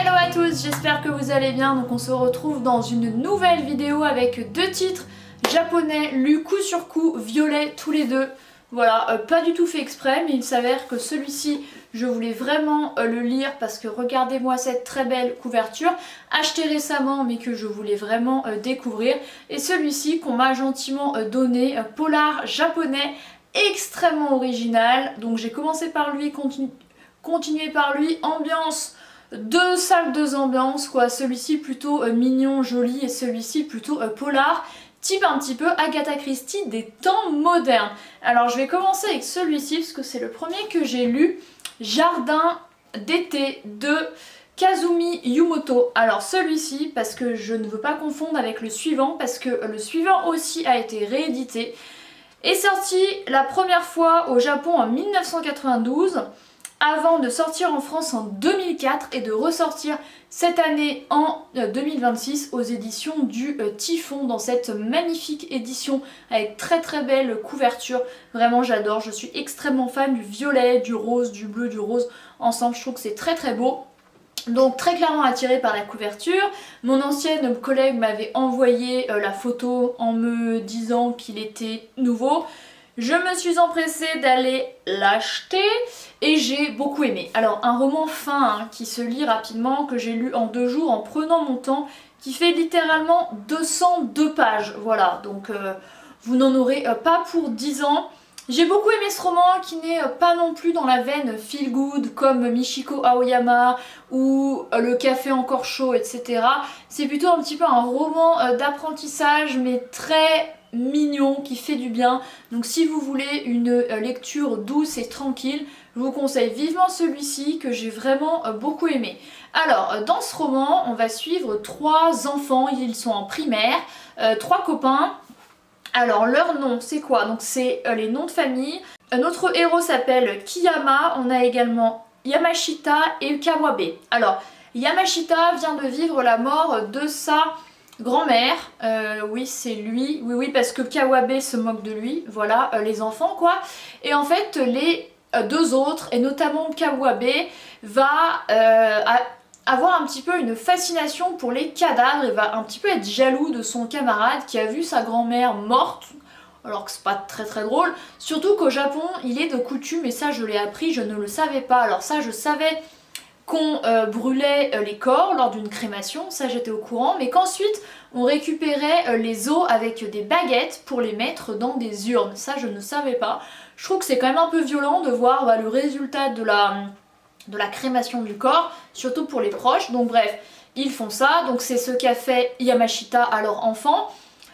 Hello à tous, j'espère que vous allez bien. Donc on se retrouve dans une nouvelle vidéo avec deux titres japonais lus coup sur coup, violets tous les deux. Voilà, pas du tout fait exprès, mais il s'avère que celui-ci, je voulais vraiment le lire parce que regardez-moi cette très belle couverture, achetée récemment mais que je voulais vraiment découvrir. Et celui-ci qu'on m'a gentiment donné, polar japonais, extrêmement original. Donc j'ai commencé par lui, continué par lui, ambiance. Deux salles, deux ambiances quoi, celui-ci plutôt mignon, joli et celui-ci plutôt polar, type un petit peu Agatha Christie des temps modernes. Alors je vais commencer avec celui-ci parce que c'est le premier que j'ai lu, Jardin d'été de Kazumi Yumoto. Alors celui-ci, parce que je ne veux pas confondre avec le suivant, parce que le suivant aussi a été réédité, est sorti la première fois au Japon en 1992, avant de sortir en France en 2004 et de ressortir cette année en 2026 aux éditions du Typhon, dans cette magnifique édition avec très très belle couverture. Vraiment j'adore, je suis extrêmement fan du violet, du rose, du bleu, du rose ensemble, je trouve que c'est très très beau. Donc très clairement attirée par la couverture. Mon ancienne collègue m'avait envoyé la photo en me disant qu'il était nouveau. Je me suis empressée d'aller l'acheter et j'ai beaucoup aimé. Alors un roman fin qui se lit rapidement, que j'ai lu en 2 jours en prenant mon temps, qui fait littéralement 202 pages. Voilà, donc vous n'en aurez pas pour 10 ans. J'ai beaucoup aimé ce roman qui n'est pas non plus dans la veine feel good comme Michiko Aoyama ou Le café encore chaud, etc. C'est plutôt un petit peu un roman d'apprentissage mais très mignon qui fait du bien. Donc si vous voulez une lecture douce et tranquille, je vous conseille vivement celui-ci que j'ai vraiment beaucoup aimé. Alors dans ce roman on va suivre 3 enfants, ils sont en primaire, 3 copains. Alors leur nom c'est quoi? Donc c'est les noms de famille. Notre héros s'appelle Kiyama, on a également Yamashita et Kawabe. Alors Yamashita vient de vivre la mort de sa grand-mère, oui c'est lui, oui parce que Kawabe se moque de lui, voilà les enfants quoi. Et en fait les 2 autres, et notamment Kawabe, va avoir un petit peu une fascination pour les cadavres et va un petit peu être jaloux de son camarade qui a vu sa grand-mère morte, alors que c'est pas très très drôle, surtout qu'au Japon il est de coutume, et ça je l'ai appris, je ne le savais pas, alors ça je savais qu'on brûlait les corps lors d'une crémation, ça j'étais au courant, mais qu'ensuite on récupérait les os avec des baguettes pour les mettre dans des urnes, ça je ne savais pas. Je trouve que c'est quand même un peu violent de voir le résultat de la crémation du corps, surtout pour les proches, donc bref, ils font ça, donc c'est ce qu'a fait Yamashita à leur enfant.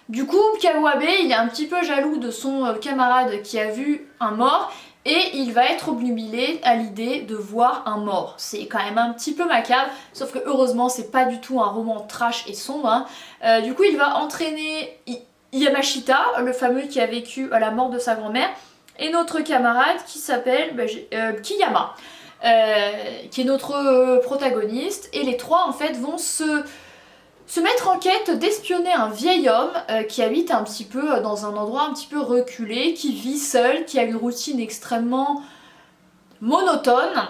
Du coup, Kawabe, il est un petit peu jaloux de son camarade qui a vu un mort, et il va être obnubilé à l'idée de voir un mort. C'est quand même un petit peu macabre, sauf que heureusement c'est pas du tout un roman trash et sombre, hein. Du coup il va entraîner Yamashita, le fameux qui a vécu à la mort de sa grand-mère, et notre camarade qui s'appelle Kiyama, qui est notre protagoniste, et les 3 en fait vont se mettre en quête d'espionner un vieil homme qui habite un petit peu dans un endroit un petit peu reculé, qui vit seul, qui a une routine extrêmement monotone.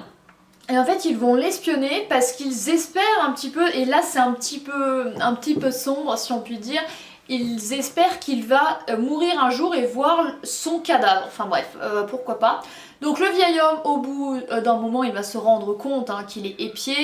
Et en fait ils vont l'espionner parce qu'ils espèrent un petit peu, et là c'est un petit peu sombre si on peut dire, ils espèrent qu'il va mourir un jour et voir son cadavre, enfin bref, pourquoi pas. Donc le vieil homme, au bout d'un moment, il va se rendre compte qu'il est épié.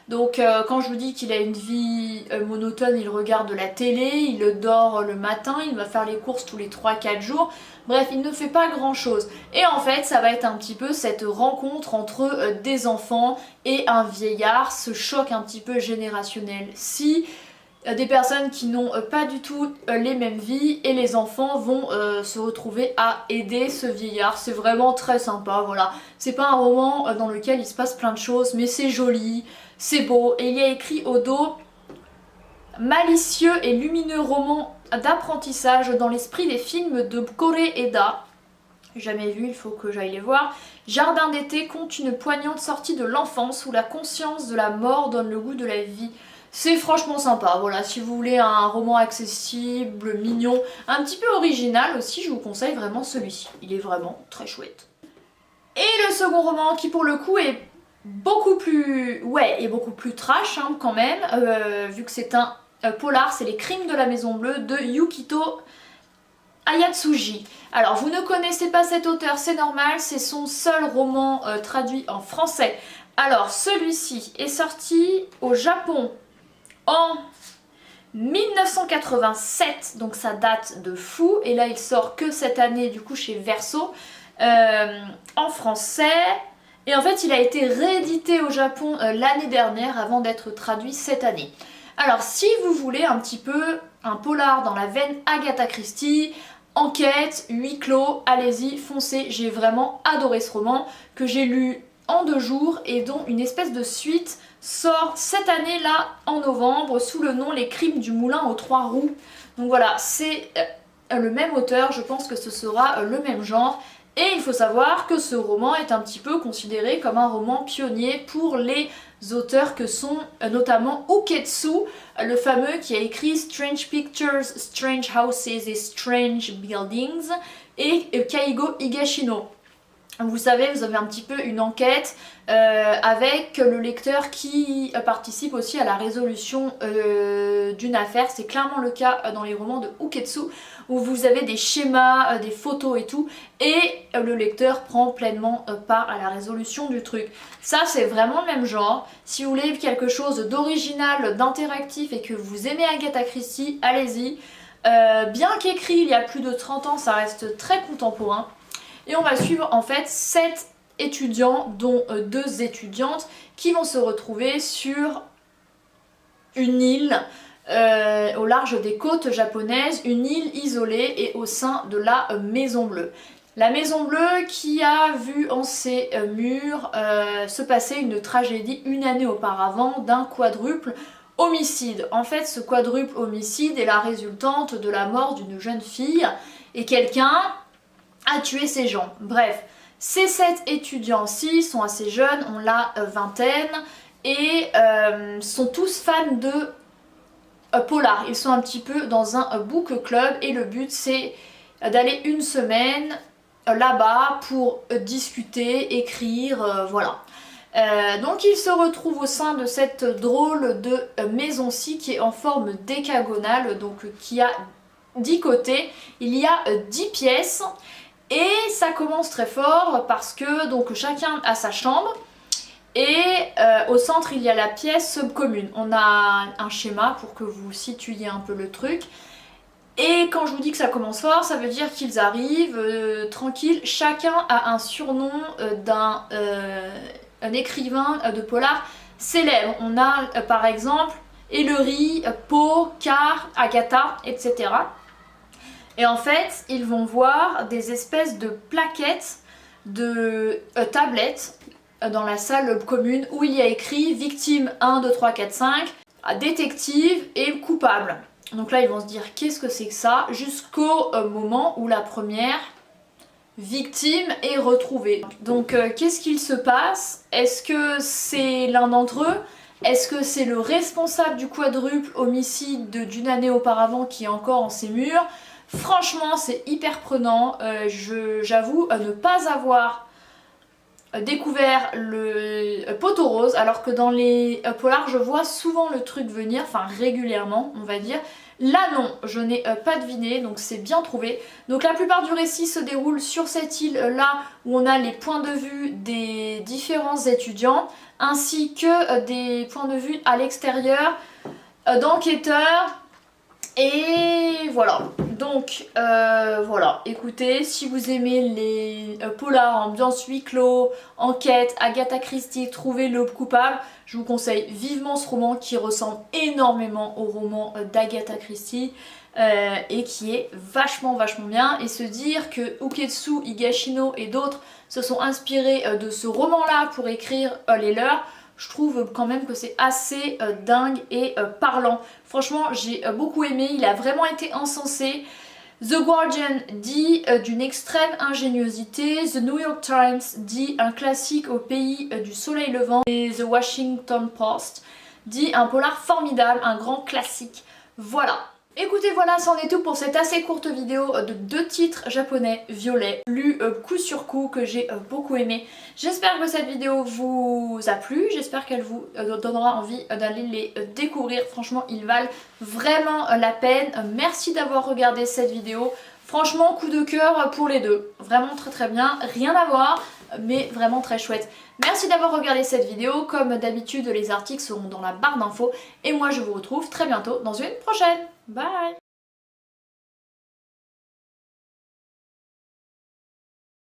Donc quand je vous dis qu'il a une vie monotone, il regarde la télé, il dort le matin, il va faire les courses tous les 3-4 jours. Bref, il ne fait pas grand chose. Et en fait, ça va être un petit peu cette rencontre entre des enfants et un vieillard, ce choc un petit peu générationnel. Si des personnes qui n'ont pas du tout les mêmes vies, et les enfants vont se retrouver à aider ce vieillard. C'est vraiment très sympa, voilà. C'est pas un roman dans lequel il se passe plein de choses, mais c'est joli, c'est beau, et il y a écrit au dos malicieux et lumineux roman d'apprentissage dans l'esprit des films de Koreeda. Jamais vu, il faut que j'aille les voir. Jardin d'été conte une poignante sortie de l'enfance où la conscience de la mort donne le goût de la vie. C'est franchement sympa, voilà, si vous voulez un roman accessible, mignon, un petit peu original aussi, je vous conseille vraiment celui-ci. Il est vraiment très chouette. Et le second roman qui pour le coup est beaucoup plus, ouais, et beaucoup plus trash hein, quand même, vu que c'est un polar, c'est Les Crimes de la Maison Bleue de Yukito Ayatsuji. Alors vous ne connaissez pas cet auteur, c'est normal, c'est son seul roman traduit en français. Alors celui-ci est sorti au Japon en 1987, donc ça date de fou, et là il sort que cette année du coup chez Verso en français. Et en fait il a été réédité au Japon l'année dernière avant d'être traduit cette année. Alors si vous voulez un petit peu un polar dans la veine Agatha Christie, enquête, huis clos, allez-y, foncez, j'ai vraiment adoré ce roman que j'ai lu en 2 jours et dont une espèce de suite sort cette année là en novembre sous le nom Les Crimes du Moulin aux 3 roues. Donc voilà, c'est le même auteur, je pense que ce sera le même genre. Et il faut savoir que ce roman est un petit peu considéré comme un roman pionnier pour les auteurs que sont notamment Uketsu, le fameux qui a écrit Strange Pictures, Strange Houses et Strange Buildings, et Keigo Higashino. Vous savez, vous avez un petit peu une enquête avec le lecteur qui participe aussi à la résolution d'une affaire. C'est clairement le cas dans les romans de Uketsu où vous avez des schémas, des photos et tout, et le lecteur prend pleinement part à la résolution du truc. Ça c'est vraiment le même genre. Si vous voulez quelque chose d'original, d'interactif et que vous aimez Agatha Christie, allez-y. Bien qu'écrit il y a plus de 30 ans, ça reste très contemporain. Et on va suivre en fait 7 étudiants, dont 2 étudiantes, qui vont se retrouver sur une île au large des côtes japonaises, une île isolée et au sein de la Maison Bleue. La Maison Bleue qui a vu en ses murs se passer une tragédie une année auparavant d'un quadruple homicide. En fait, ce quadruple homicide est la résultante de la mort d'une jeune fille et quelqu'un a tué ces gens. Bref, ces 7 étudiants-ci sont assez jeunes, ont la vingtaine et sont tous fans de polar. Ils sont un petit peu dans un book club et le but c'est d'aller une semaine là-bas pour discuter, écrire, voilà. Donc ils se retrouvent au sein de cette drôle de maison-ci qui est en forme décagonale, donc qui a 10 côtés, il y a 10 pièces. Et ça commence très fort parce que donc chacun a sa chambre et au centre il y a la pièce commune. On a un schéma pour que vous situiez un peu le truc. Et quand je vous dis que ça commence fort, ça veut dire qu'ils arrivent tranquilles. Chacun a un surnom d'un écrivain de polar célèbre. On a par exemple Ellery, Poe, Carr, Agatha, etc. Et en fait, ils vont voir des espèces de plaquettes, de tablettes dans la salle commune où il y a écrit victime 1, 2, 3, 4, 5, détective et coupable. Donc là, ils vont se dire qu'est-ce que c'est que ça, jusqu'au moment où la première victime est retrouvée. Donc qu'est-ce qu'il se passe? Est-ce que c'est l'un d'entre eux? Est-ce que c'est le responsable du quadruple homicide d'une année auparavant qui est encore en ses murs? Franchement, c'est hyper prenant. J'avoue ne pas avoir découvert le poteau rose, alors que dans les polars, je vois souvent le truc venir, enfin régulièrement, on va dire. Là non, je n'ai pas deviné, donc c'est bien trouvé. Donc la plupart du récit se déroule sur cette île-là, où on a les points de vue des différents étudiants, ainsi que des points de vue à l'extérieur d'enquêteurs. Et voilà, donc voilà, écoutez, si vous aimez les polars, ambiance huis clos, enquête, Agatha Christie, trouver le coupable, je vous conseille vivement ce roman qui ressemble énormément au roman d'Agatha Christie et qui est vachement bien. Et se dire que Uketsu, Higashino et d'autres se sont inspirés de ce roman-là pour écrire les leurs, je trouve quand même que c'est assez dingue et parlant. Franchement, j'ai beaucoup aimé, il a vraiment été encensé. The Guardian dit d'une extrême ingéniosité, The New York Times dit un classique au pays du soleil levant, et The Washington Post dit un polar formidable, un grand classique. Voilà. Écoutez, voilà, c'en est tout pour cette assez courte vidéo de 2 titres japonais violets lus coup sur coup que j'ai beaucoup aimé. J'espère que cette vidéo vous a plu, j'espère qu'elle vous donnera envie d'aller les découvrir. Franchement, ils valent vraiment la peine. Merci d'avoir regardé cette vidéo. Franchement, coup de cœur pour les deux. Vraiment très bien, rien à voir, mais vraiment très chouette. Merci d'avoir regardé cette vidéo. Comme d'habitude, les articles seront dans la barre d'infos. Et moi, je vous retrouve très bientôt dans une prochaine. Bye!